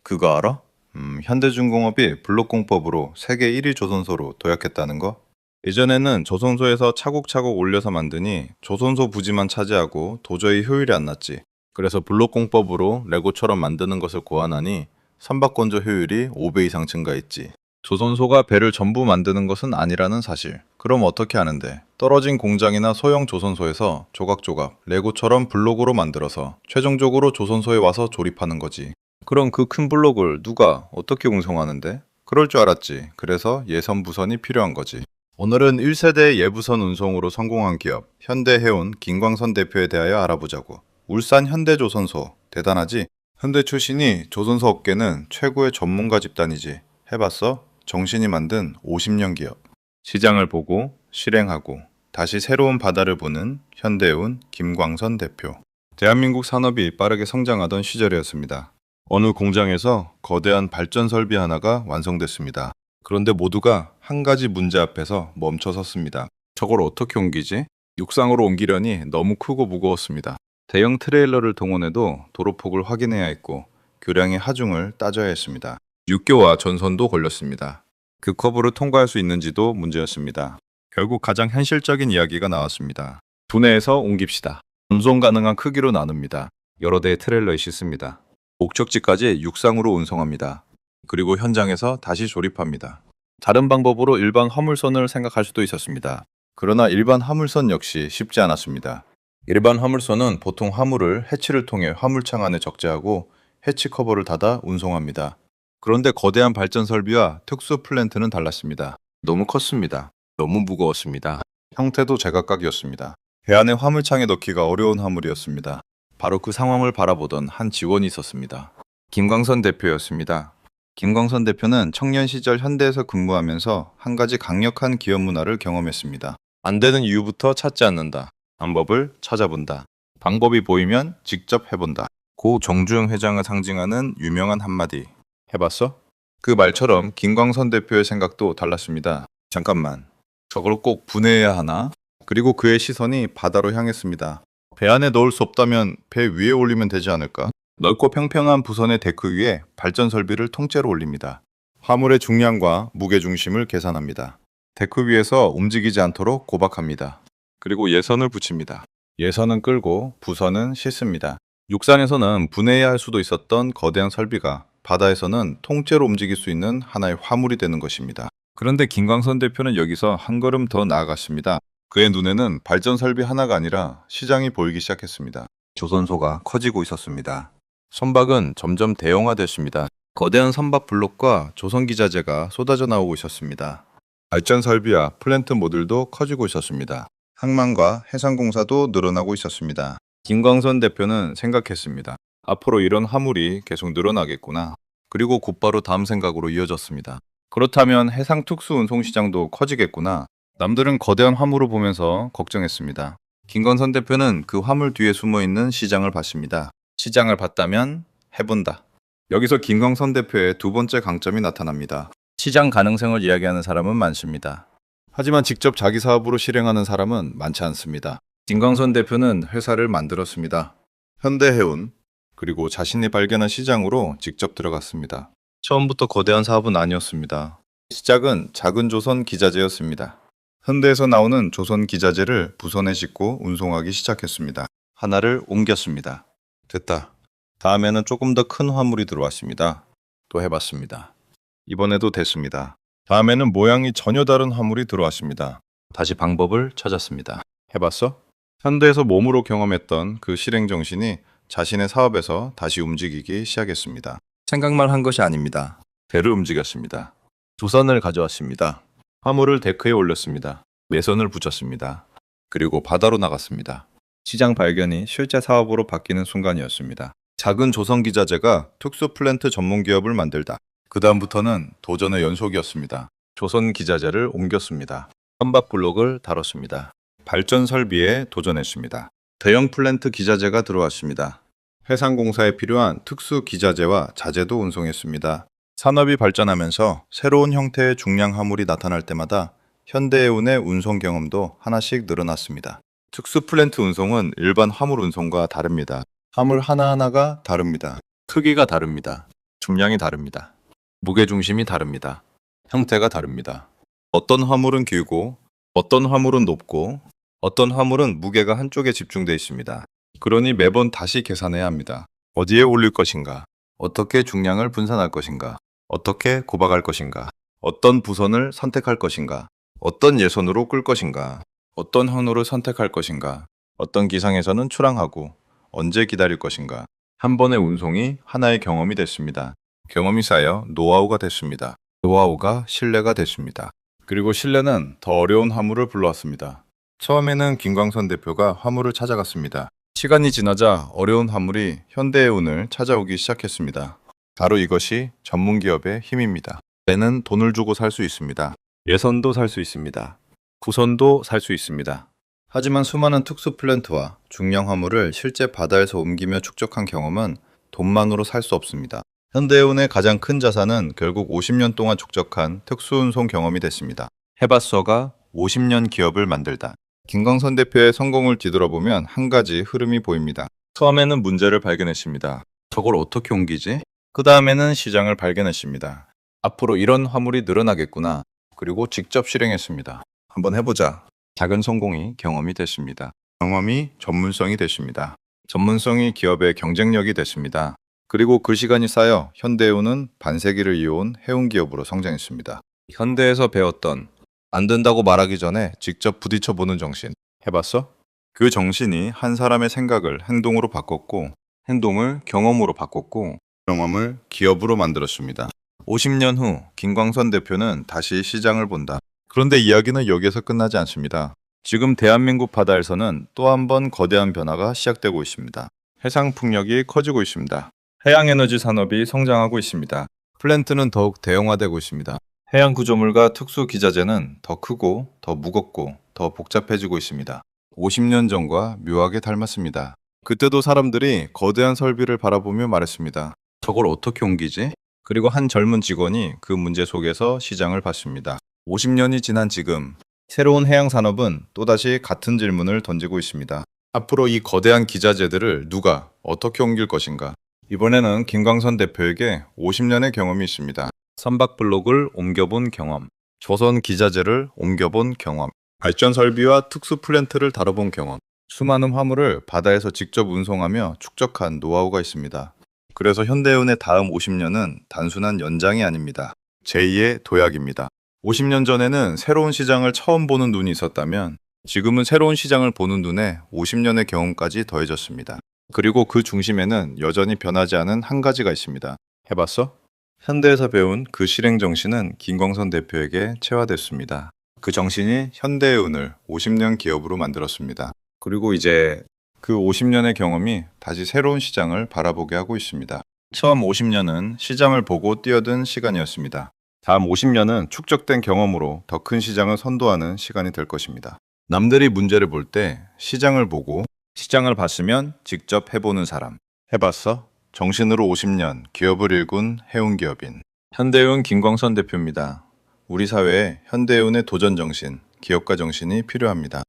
그거 알아? 현대중공업이 블록공법으로 세계 1위 조선소로 도약했다는 거? 예전에는 조선소에서 차곡차곡 올려서 만드니 조선소 부지만 차지하고 도저히 효율이 안 났지. 그래서 블록공법으로 레고처럼 만드는 것을 고안하니 선박건조 효율이 5배 이상 증가했지. 조선소가 배를 전부 만드는 것은 아니라는 사실. 그럼 어떻게 하는데? 떨어진 공장이나 소형 조선소에서 조각조각 레고처럼 블록으로 만들어서 최종적으로 조선소에 와서 조립하는 거지. 그럼 그 큰 블록을 누가 어떻게 운송하는데? 그럴 줄 알았지. 그래서 예선 부선이 필요한 거지. 오늘은 1세대 예부선 운송으로 성공한 기업 현대해운 김광선 대표에 대하여 알아보자고. 울산 현대조선소 대단하지? 현대 출신이 조선소 업계는 최고의 전문가 집단이지. 해봤어? 정신이 만든 50년 기업. 시장을 보고 실행하고 다시 새로운 바다를 보는 현대해운 김광선 대표. 대한민국 산업이 빠르게 성장하던 시절이었습니다. 어느 공장에서 거대한 발전 설비 하나가 완성됐습니다. 그런데 모두가 한 가지 문제 앞에서 멈춰 섰습니다. 저걸 어떻게 옮기지? 육상으로 옮기려니 너무 크고 무거웠습니다. 대형 트레일러를 동원해도 도로폭을 확인해야 했고 교량의 하중을 따져야 했습니다. 육교와 전선도 걸렸습니다. 그 커브를 통과할 수 있는지도 문제였습니다. 결국 가장 현실적인 이야기가 나왔습니다. 도내에서 옮깁시다. 운송 가능한 크기로 나눕니다. 여러 대의 트레일러에 싣습니다. 목적지까지 육상으로 운송합니다. 그리고 현장에서 다시 조립합니다. 다른 방법으로 일반 화물선을 생각할 수도 있었습니다. 그러나 일반 화물선 역시 쉽지 않았습니다. 일반 화물선은 보통 화물을 해치를 통해 화물창 안에 적재하고 해치 커버를 닫아 운송합니다. 그런데 거대한 발전 설비와 특수 플랜트는 달랐습니다. 너무 컸습니다. 너무 무거웠습니다. 형태도 제각각이었습니다. 배 안에 화물창에 넣기가 어려운 화물이었습니다. 바로 그 상황을 바라보던 한 직원이 있었습니다. 김광선 대표였습니다. 김광선 대표는 청년 시절 현대에서 근무하면서 한 가지 강력한 기업 문화를 경험했습니다. 안 되는 이유부터 찾지 않는다. 방법을 찾아본다. 방법이 보이면 직접 해본다. 고 정주영 회장을 상징하는 유명한 한마디. 해봤어? 그 말처럼 김광선 대표의 생각도 달랐습니다. 잠깐만. 저걸 꼭 분해해야 하나? 그리고 그의 시선이 바다로 향했습니다. 배 안에 넣을 수 없다면 배 위에 올리면 되지 않을까? 넓고 평평한 부선의 데크 위에 발전 설비를 통째로 올립니다. 화물의 중량과 무게 중심을 계산합니다. 데크 위에서 움직이지 않도록 고박합니다. 그리고 예선을 붙입니다. 예선은 끌고 부선은 싣습니다. 육상에서는 분해해야 할 수도 있었던 거대한 설비가 바다에서는 통째로 움직일 수 있는 하나의 화물이 되는 것입니다. 그런데 김광선 대표는 여기서 한 걸음 더 나아갔습니다. 그의 눈에는 발전 설비 하나가 아니라 시장이 보이기 시작했습니다. 조선소가 커지고 있었습니다. 선박은 점점 대형화됐습니다. 거대한 선박 블록과 조선기자재가 쏟아져 나오고 있었습니다. 발전 설비와 플랜트 모듈도 커지고 있었습니다. 항만과 해상공사도 늘어나고 있었습니다. 김광선 대표는 생각했습니다. 앞으로 이런 화물이 계속 늘어나겠구나. 그리고 곧바로 다음 생각으로 이어졌습니다. 그렇다면 해상 특수 운송 시장도 커지겠구나. 남들은 거대한 화물을 보면서 걱정했습니다. 김광선 대표는 그 화물 뒤에 숨어있는 시장을 봤습니다. 시장을 봤다면 해본다. 여기서 김광선 대표의 두 번째 강점이 나타납니다. 시장 가능성을 이야기하는 사람은 많습니다. 하지만 직접 자기 사업으로 실행하는 사람은 많지 않습니다. 김광선 대표는 회사를 만들었습니다. 현대해운, 그리고 자신이 발견한 시장으로 직접 들어갔습니다. 처음부터 거대한 사업은 아니었습니다. 시작은 작은 조선 기자재였습니다. 현대에서 나오는 조선 기자재를 부선에 싣고 운송하기 시작했습니다. 하나를 옮겼습니다. 됐다. 다음에는 조금 더 큰 화물이 들어왔습니다. 또 해봤습니다. 이번에도 됐습니다. 다음에는 모양이 전혀 다른 화물이 들어왔습니다. 다시 방법을 찾았습니다. 해봤어? 현대에서 몸으로 경험했던 그 실행 정신이 자신의 사업에서 다시 움직이기 시작했습니다. 생각만 한 것이 아닙니다. 배를 움직였습니다. 조선을 가져왔습니다. 화물을 데크에 올렸습니다. 매선을 붙였습니다. 그리고 바다로 나갔습니다. 시장 발견이 실제 사업으로 바뀌는 순간이었습니다. 작은 조선 기자재가 특수 플랜트 전문 기업을 만들다. 그 다음부터는 도전의 연속이었습니다. 조선 기자재를 옮겼습니다. 선박 블록을 다뤘습니다. 발전 설비에 도전했습니다. 대형 플랜트 기자재가 들어왔습니다. 해상공사에 필요한 특수 기자재와 자재도 운송했습니다. 산업이 발전하면서 새로운 형태의 중량 화물이 나타날 때마다 현대해운의 운송 경험도 하나씩 늘어났습니다. 특수 플랜트 운송은 일반 화물 운송과 다릅니다. 화물 하나하나가 다릅니다. 크기가 다릅니다. 중량이 다릅니다. 무게중심이 다릅니다. 형태가 다릅니다. 어떤 화물은 길고 어떤 화물은 높고 어떤 화물은 무게가 한쪽에 집중되어 있습니다. 그러니 매번 다시 계산해야 합니다. 어디에 올릴 것인가? 어떻게 중량을 분산할 것인가? 어떻게 고박할 것인가? 어떤 부선을 선택할 것인가? 어떤 예선으로 끌 것인가? 어떤 헌호를 선택할 것인가? 어떤 기상에서는 출항하고 언제 기다릴 것인가? 한 번의 운송이 하나의 경험이 됐습니다. 경험이 쌓여 노하우가 됐습니다. 노하우가 신뢰가 됐습니다. 그리고 신뢰는 더 어려운 화물을 불러왔습니다. 처음에는 김광선 대표가 화물을 찾아갔습니다. 시간이 지나자 어려운 화물이 현대해운을 찾아오기 시작했습니다. 바로 이것이 전문기업의 힘입니다. 때는 돈을 주고 살 수 있습니다. 예선도 살 수 있습니다. 부선도 살 수 있습니다. 하지만 수많은 특수 플랜트와 중량 화물을 실제 바다에서 옮기며 축적한 경험은 돈만으로 살 수 없습니다. 현대해운의 가장 큰 자산은 결국 50년 동안 축적한 특수운송 경험이 됐습니다. 해봤어가 50년 기업을 만들다. 김광선 대표의 성공을 뒤돌아보면 한 가지 흐름이 보입니다. 처음에는 문제를 발견했습니다. 저걸 어떻게 옮기지? 그 다음에는 시장을 발견했습니다. 앞으로 이런 화물이 늘어나겠구나. 그리고 직접 실행했습니다. 한번 해보자. 작은 성공이 경험이 됐습니다. 경험이 전문성이 됐습니다. 전문성이 기업의 경쟁력이 됐습니다. 그리고 그 시간이 쌓여 현대해운은 반세기를 이어온 해운기업으로 성장했습니다. 현대에서 배웠던 안 된다고 말하기 전에 직접 부딪혀보는 정신 해봤어? 그 정신이 한 사람의 생각을 행동으로 바꿨고 행동을 경험으로 바꿨고 경험을 기업으로 만들었습니다. 50년 후 김광선 대표는 다시 시장을 본다. 그런데 이야기는 여기에서 끝나지 않습니다. 지금 대한민국 바다에서는 또 한 번 거대한 변화가 시작되고 있습니다. 해상 풍력이 커지고 있습니다. 해양에너지 산업이 성장하고 있습니다. 플랜트는 더욱 대형화되고 있습니다. 해양 구조물과 특수 기자재는 더 크고 더 무겁고 더 복잡해지고 있습니다. 50년 전과 묘하게 닮았습니다. 그때도 사람들이 거대한 설비를 바라보며 말했습니다. 저걸 어떻게 옮기지? 그리고 한 젊은 직원이 그 문제 속에서 시장을 봤습니다. 50년이 지난 지금 새로운 해양 산업은 또다시 같은 질문을 던지고 있습니다. 앞으로 이 거대한 기자재들을 누가 어떻게 옮길 것인가? 이번에는 김광선 대표에게 50년의 경험이 있습니다. 선박블록을 옮겨본 경험, 조선 기자재를 옮겨본 경험, 발전 설비와 특수 플랜트를 다뤄본 경험, 수많은 화물을 바다에서 직접 운송하며 축적한 노하우가 있습니다. 그래서 현대해운의 다음 50년은 단순한 연장이 아닙니다. 제2의 도약입니다. 50년 전에는 새로운 시장을 처음 보는 눈이 있었다면 지금은 새로운 시장을 보는 눈에 50년의 경험까지 더해졌습니다. 그리고 그 중심에는 여전히 변하지 않은 한 가지가 있습니다. 해봤어? 현대에서 배운 그 실행 정신은 김광선 대표에게 체화됐습니다. 그 정신이 현대해운을 50년 기업으로 만들었습니다. 그리고 이제 그 50년의 경험이 다시 새로운 시장을 바라보게 하고 있습니다. 처음 50년은 시장을 보고 뛰어든 시간이었습니다. 다음 50년은 축적된 경험으로 더 큰 시장을 선도하는 시간이 될 것입니다. 남들이 문제를 볼 때 시장을 보고 시장을 봤으면 직접 해보는 사람. 해봤어? 정신으로 50년 기업을 일군 해운기업인 현대해운 김광선 대표입니다. 우리 사회에 현대해운의 도전 정신, 기업가 정신이 필요합니다.